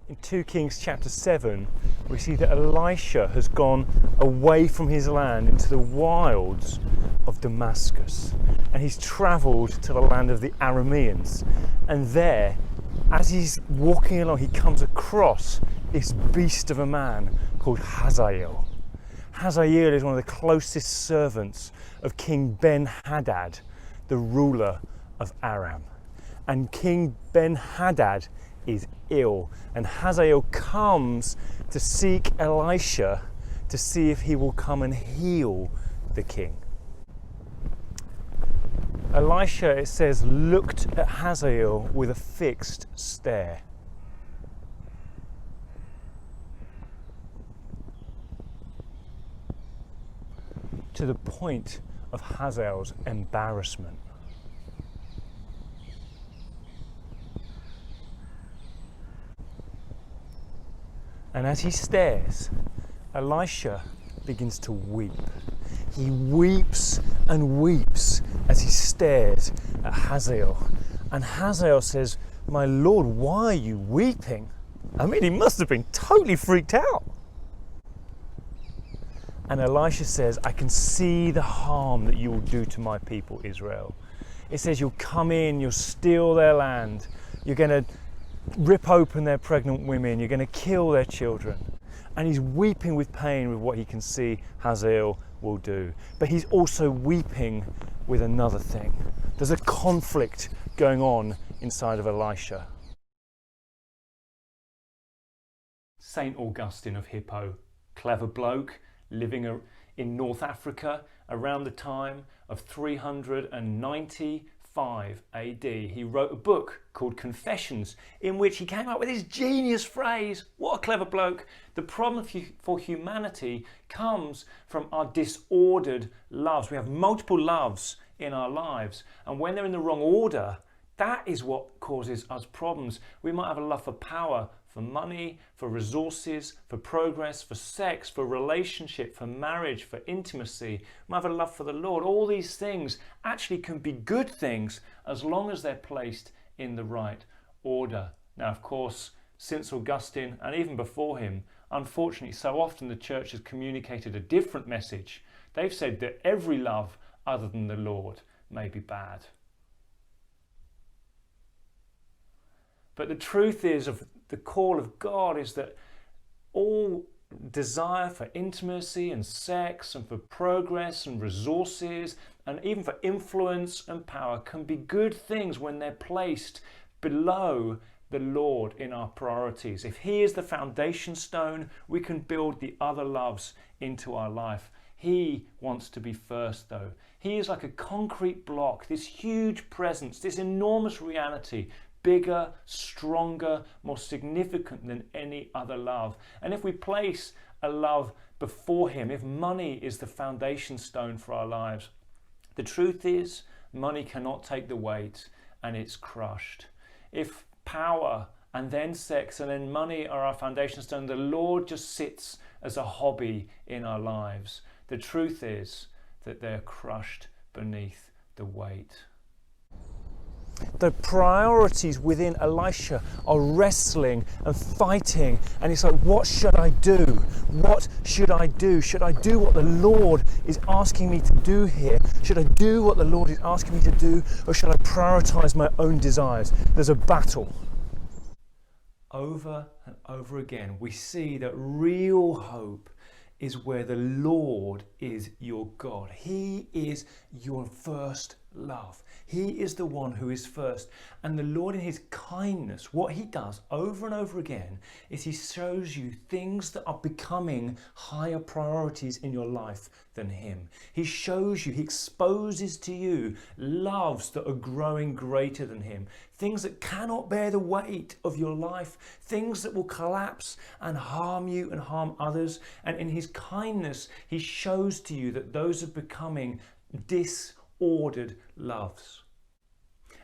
In 2 Kings chapter 7, we see that Elisha has gone away from his land into the wilds of Damascus, and he's travelled to the land of the Arameans. And there, as he's walking along, he comes across this beast of a man called Hazael. Hazael is one of the closest servants of King Ben-Hadad, the ruler of Aram. And King Ben-Hadad is ill, and Hazael comes to seek Elisha to see if he will come and heal the king. Elisha, it says, looked at Hazael with a fixed stare. To the point of Hazael's embarrassment. And as he stares, Elisha begins to weep. He weeps and weeps as he stares at Hazael. And Hazael says, "My Lord, why are you weeping?" I mean, he must have been totally freaked out. And Elisha says, "I can see the harm that you will do to my people Israel." It says you'll come in, you'll steal their land, you're going to rip open their pregnant women, you're going to kill their children. And he's weeping with pain with what he can see Hazael will do. But he's also weeping with another thing. There's a conflict going on inside of Elisha. St. Augustine of Hippo, clever bloke, living in North Africa around the time of 395 AD. He wrote a book called Confessions, in which he came up with this genius phrase. What a clever bloke. The problem for humanity comes from our disordered loves. We have multiple loves in our lives, and when they're in the wrong order, that is what causes us problems. We might have a love for power, for money, for resources, for progress, for sex, for relationship, for marriage, for intimacy. We might have a love for the Lord. All these things actually can be good things as long as they're placed in the right order. Now, of course, since Augustine and even before him, unfortunately, so often the church has communicated a different message. They've said that every love other than the Lord may be bad. But the truth is, of the call of God is that all desire for intimacy and sex and for progress and resources and even for influence and power can be good things when they're placed below the Lord in our priorities. If He is the foundation stone, we can build the other loves into our life. He wants to be first though. He is like a concrete block, this huge presence, this enormous reality, bigger, stronger, more significant than any other love. And if we place a love before Him, if money is the foundation stone for our lives, the truth is money cannot take the weight and it's crushed. If power and then sex and then money are our foundation stone, the Lord just sits as a hobby in our lives. The truth is that they're crushed beneath the weight. The priorities within Elisha are wrestling and fighting, and it's like, what should I do? What should I do? Should I do what the Lord is asking me to do here? Should I do what the Lord is asking me to do, or should I prioritize my own desires? There's a battle. Over and over again, we see that real hope is where the Lord is your God. He is your first love. He is the one who is first. And the Lord, in His kindness, what He does over and over again is He shows you things that are becoming higher priorities in your life than Him. He shows you, He exposes to you loves that are growing greater than Him. Things that cannot bear the weight of your life. Things that will collapse and harm you and harm others. And in His kindness, He shows to you that those are becoming disordered loves.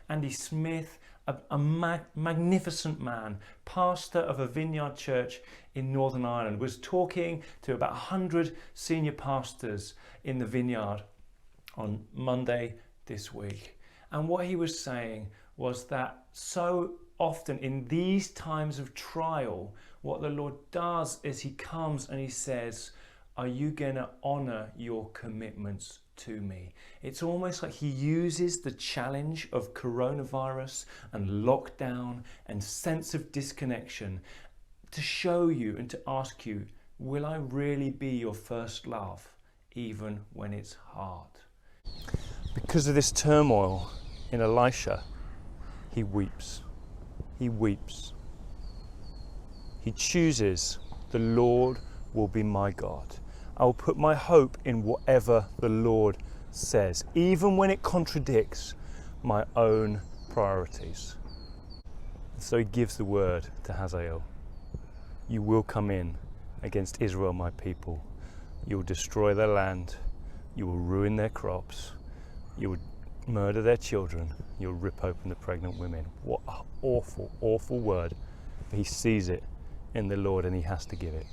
Andy Smith, a magnificent man, pastor of a vineyard church in Northern Ireland, was talking to about 100 senior pastors in the vineyard on Monday this week. And what he was saying was that so often in these times of trial, what the Lord does is he comes and he says, are you going to honor your commitments to me? It's almost like he uses the challenge of coronavirus and lockdown and sense of disconnection to show you and to ask you, will I really be your first love, even when it's hard? Because of this turmoil in Elisha, he weeps. He weeps. He chooses, the Lord will be my God. I will put my hope in whatever the Lord says, even when it contradicts my own priorities. So he gives the word to Hazael. You will come in against Israel, my people. You will destroy their land. You will ruin their crops. You will murder their children. You'll rip open the pregnant women. What an awful, awful word. But he sees it in the Lord and he has to give it.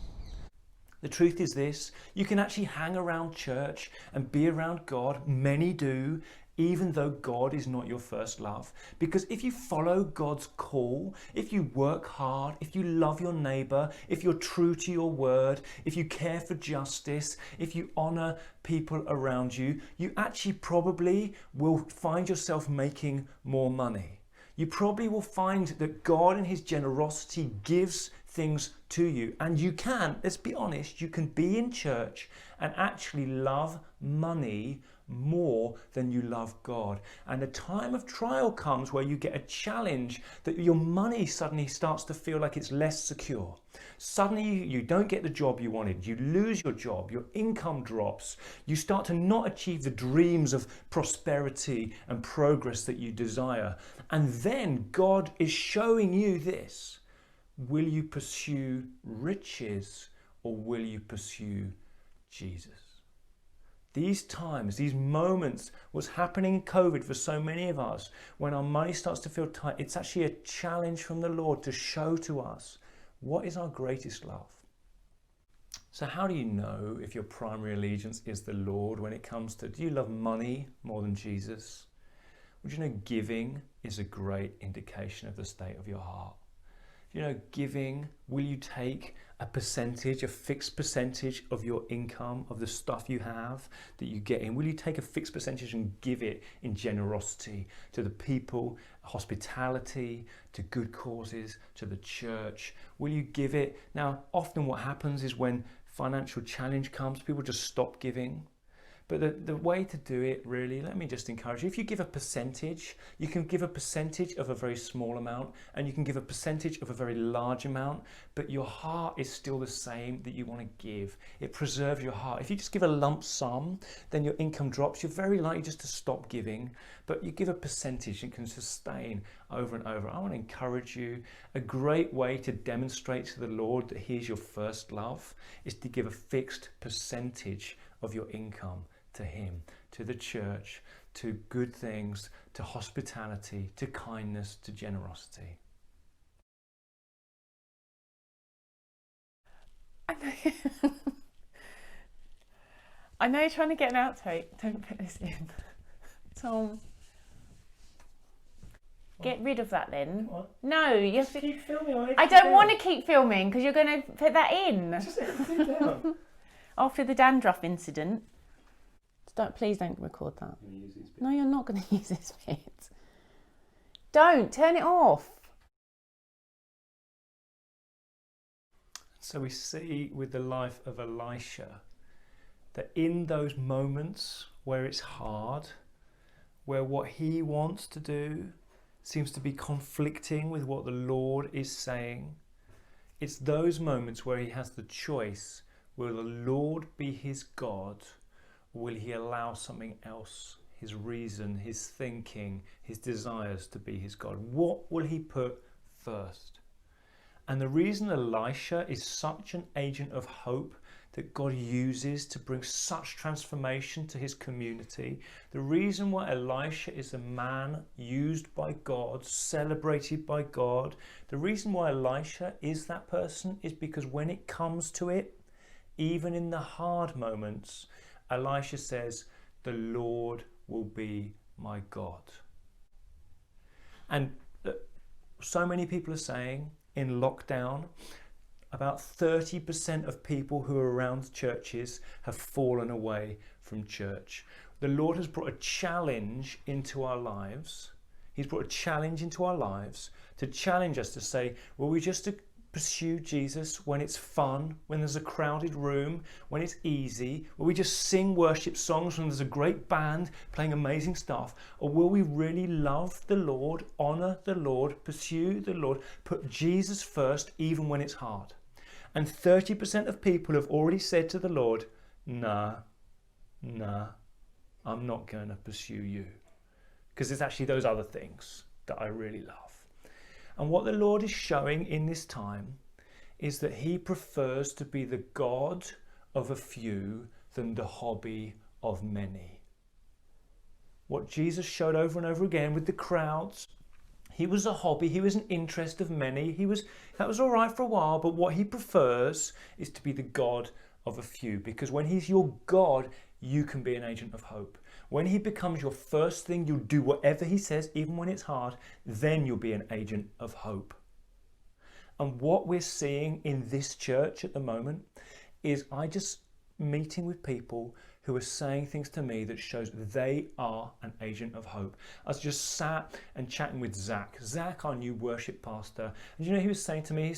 The truth is this, you can actually hang around church and be around God, many do, even though God is not your first love. Because if you follow God's call, if you work hard, if you love your neighbour, if you're true to your word, if you care for justice, if you honour people around you, you actually probably will find yourself making more money. You probably will find that God in his generosity gives things to you, and you can, let's be honest, you can be in church and actually love money more than you love God. And a time of trial comes where you get a challenge that your money suddenly starts to feel like it's less secure. Suddenly you don't get the job you wanted, you lose your job, your income drops, you start to not achieve the dreams of prosperity and progress that you desire. And then God is showing you this. Will you pursue riches or will you pursue Jesus? These times, these moments, what's happening in COVID for so many of us, when our money starts to feel tight, it's actually a challenge from the Lord to show to us what is our greatest love. So how do you know if your primary allegiance is the Lord when it comes to, do you love money more than Jesus? Would you know giving is a great indication of the state of your heart? You know, giving, will you take a percentage, a fixed percentage of your income, of the stuff you have that you get in? Will you take a fixed percentage and give it in generosity to the people, hospitality, to good causes, to the church? Will you give it? Now, often what happens is when financial challenge comes, people just stop giving. But the way to do it, really, let me just encourage you, if you give a percentage, you can give a percentage of a very small amount and you can give a percentage of a very large amount, but your heart is still the same that you want to give. It preserves your heart. If you just give a lump sum, then your income drops. You're very likely just to stop giving, but you give a percentage, it can sustain over and over. I want to encourage you, a great way to demonstrate to the Lord that He is your first love is to give a fixed percentage of your income to Him, to the church, to good things, to hospitality, to kindness, to generosity. I know you're trying to get an outtake. Don't put this in. Tom. Get rid of that then. What? No, you have to keep filming. I don't want to keep filming because you're going to put that in. Just edit it down. After the dandruff incident. Please don't record that. No, you're not going to use this bit. Don't, turn it off. So we see with the life of Elisha that in those moments where it's hard, where what he wants to do seems to be conflicting with what the Lord is saying, it's those moments where he has the choice. Will the Lord be his God, or will he allow something else, his reason, his thinking, his desires to be his God? What will he put first? And the reason Elisha is such an agent of hope that God uses to bring such transformation to his community, the reason why Elisha is a man used by God, celebrated by God, the reason why Elisha is that person is because when it comes to it, even in the hard moments, Elisha says, the Lord will be my God. And so many people are saying in lockdown, about 30% of people who are around churches have fallen away from church. The Lord has brought a challenge into our lives. He's brought a challenge into our lives to challenge us to say, will we just pursue Jesus when it's fun, when there's a crowded room, when it's easy? Will we just sing worship songs when there's a great band playing amazing stuff? Or will we really love the Lord, honor the Lord, pursue the Lord, put Jesus first even when it's hard? And 30% of people have already said to the Lord, nah, I'm not going to pursue you, because it's actually those other things that I really love. And what the Lord is showing in this time is that he prefers to be the God of a few than the hobby of many. What Jesus showed over and over again with the crowds, he was a hobby, he was an interest of many. That was all right for a while, but what he prefers is to be the God of a few, because when he's your God, you can be an agent of hope. When he becomes your first thing, you'll do whatever he says, even when it's hard, then you'll be an agent of hope. And what we're seeing in this church at the moment is I just meeting with people who are saying things to me that shows they are an agent of hope. I was just sat and chatting with Zach, our new worship pastor. And you know, he was saying to me,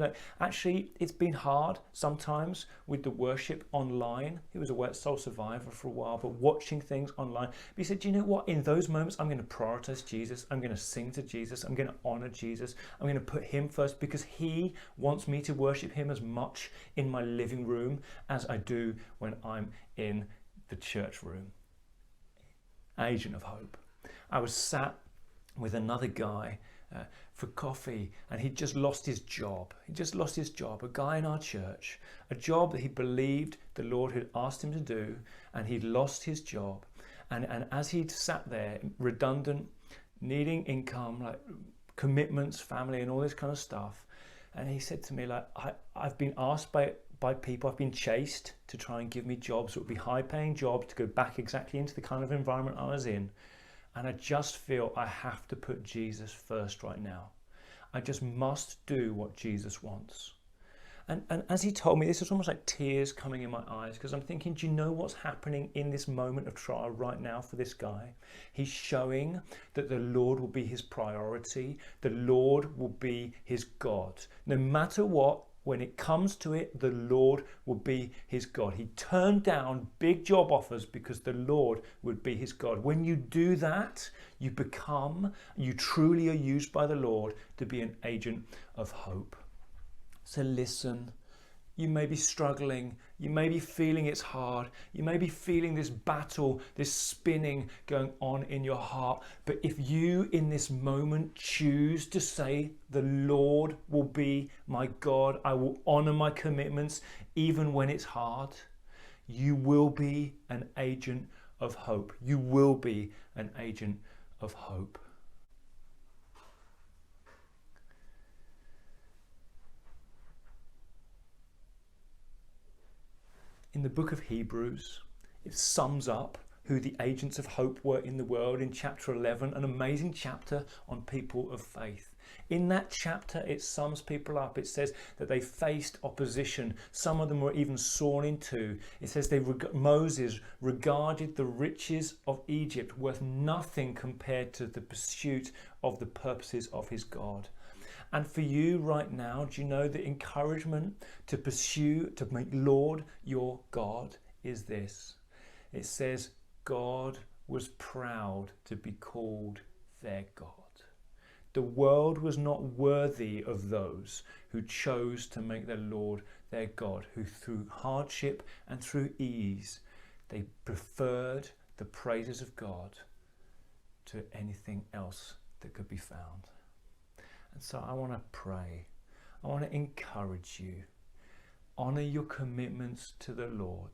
like, actually, it's been hard sometimes with the worship online. He was a wet soul survivor for a while, but watching things online. But he said, do you know what? In those moments, I'm going to prioritize Jesus. I'm going to sing to Jesus. I'm going to honor Jesus. I'm going to put him first, because he wants me to worship him as much in my living room as I do when I'm in the church room. Agent of hope. I was sat with another guy for coffee, and he'd just lost his job. A guy in our church, a job that he believed the Lord had asked him to do, and he'd lost his job. And as he'd sat there, redundant, needing income, like commitments, family, and all this kind of stuff, and he said to me, like, I've been asked by people, I've been chased to try and give me jobs that would be high-paying jobs to go back exactly into the kind of environment I was in. And I just feel I have to put Jesus first right now. I just must do what Jesus wants. And as he told me, this is almost like tears coming in my eyes, because I'm thinking, do you know what's happening in this moment of trial right now for this guy? He's showing that the Lord will be his priority. The Lord will be his God. No matter what, when it comes to it, the Lord will be his God. He turned down big job offers because the Lord would be his God. When you do that, you truly are used by the Lord to be an agent of hope. So listen, you may be struggling, you may be feeling it's hard, you may be feeling this battle, this spinning going on in your heart. But if you in this moment choose to say, the Lord will be my God, I will honor my commitments even when it's hard, you will be an agent of hope. You will be an agent of hope. In the book of Hebrews, it sums up who the agents of hope were in the world in chapter 11, an amazing chapter on people of faith. In that chapter, it sums people up. It says that they faced opposition. Some of them were even sawn in two. It says Moses regarded the riches of Egypt worth nothing compared to the pursuit of the purposes of his God. And for you right now, do you know the encouragement to pursue, to make Lord your God is this? It says, God was proud to be called their God. The world was not worthy of those who chose to make the Lord their God, who through hardship and through ease, they preferred the praises of God to anything else that could be found. And so I want to pray. I want to encourage you. Honor your commitments to the Lord.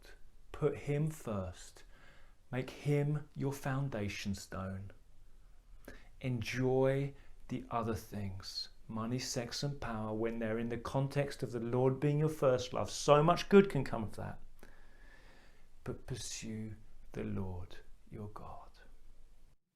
Put him first. Make him your foundation stone. Enjoy the other things. Money, sex, and power when they're in the context of the Lord being your first love. So much good can come of that. But pursue the Lord your God.